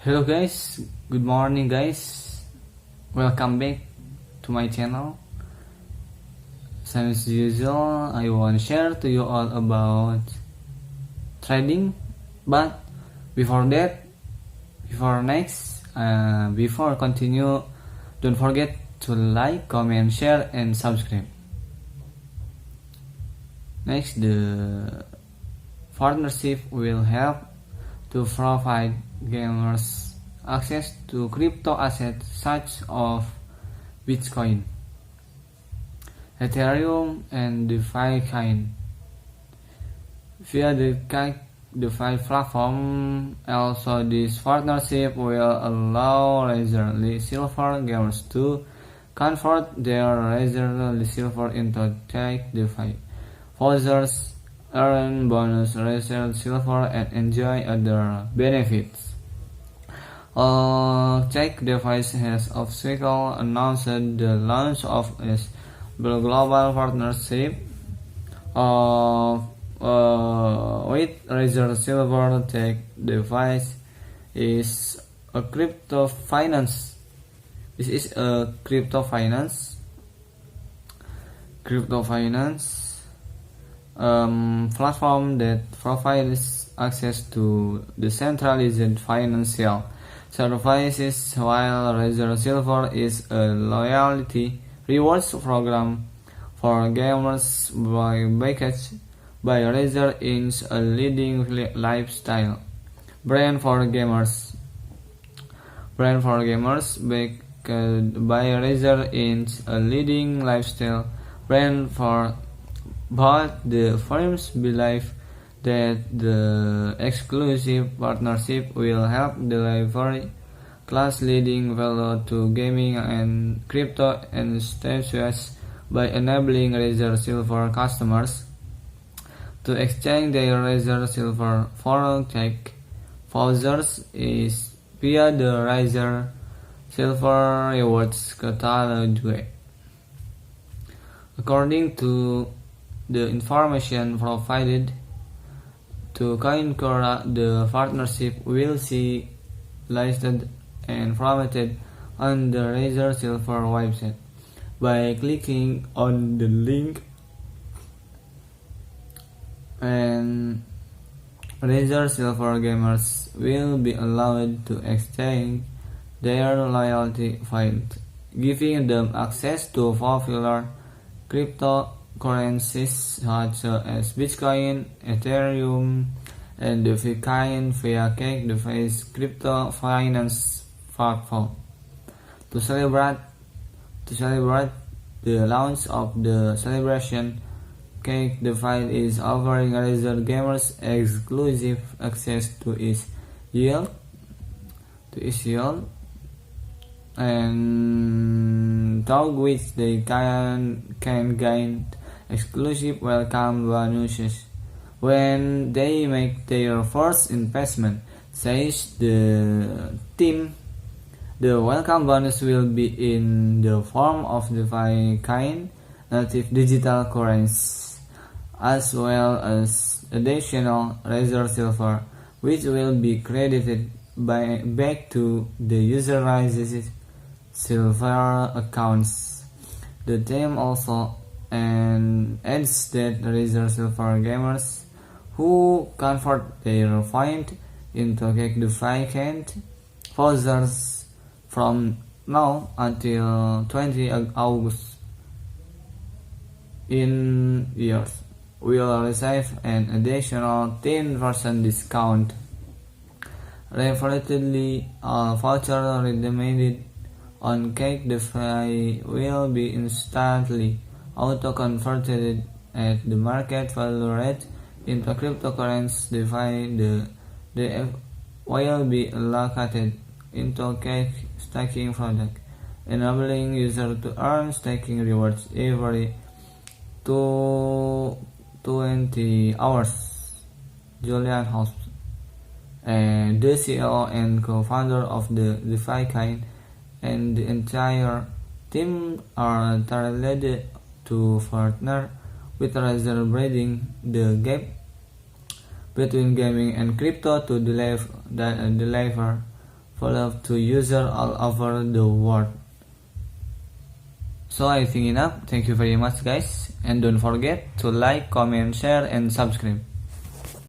Hello guys, good morning guys. Welcome back to my channel. Same as usual, I want to share to you all about trading. But before that, before continue, don't forget to like, comment, share, and subscribe. Next, the partnership will help to provide gamers access to crypto assets such as Bitcoin, Ethereum, and DeFi coin. Via the DeFi platform, also this partnership will allow Razor Silver gamers to convert their Razor Silver into Cake DeFi. Users earn bonus Razor Silver and enjoy other benefits. Cake DeFi has officially announced the launch of its global partnership with Razor Silver. Cake DeFi is a crypto finance. This is a crypto finance platform that provides access to decentralized financial services, while Razor Silver is a loyalty rewards program for gamers backed by Razor is a leading lifestyle brand for gamers. Backed by Razor is a leading lifestyle brand for both. The firms believe that the exclusive partnership will help deliver class-leading value to gaming and crypto enthusiasts by enabling Razor Silver customers to exchange their Razor Silver for Cake vouchers is via the Razor Silver Rewards catalog. According to the information provided to CoinCora, the partnership will see listed and promoted on the Razor Silver website. By clicking on the link, and Razor Silver gamers will be allowed to exchange their loyalty points, giving them access to popular cryptocurrencies such as Bitcoin, Ethereum, and DeFi coin via Cake DeFi's crypto finance platform. To celebrate the launch of the celebration, Cake DeFi is offering Razor gamers exclusive access to its yield, and through which they can gain exclusive welcome bonuses when they make their first investment, says the team. The welcome bonus will be in the form of DeFi coin, native digital currencies, as well as additional Razor Silver, which will be credited back to the user Razor Silver accounts. The team also adds that Razor Silver gamers who convert their point into Cake DeFi can vouchers from now until 20 August in years will receive an additional 10% discount. Reportedly, all voucher redeemed on Cake DeFi will be instantly auto-converted at the market value rate into cryptocurrency. The will be allocated into Cake staking product, enabling users to earn staking rewards every 20 hours. Julian Hobbs, the CEO and co-founder of the DeFi coin, and the entire team are thrilled to partner with Razor, bridging the gap between gaming and crypto to deliver follow to users all over the world. So I think enough. Thank you very much guys, and don't forget to like, comment, share and subscribe.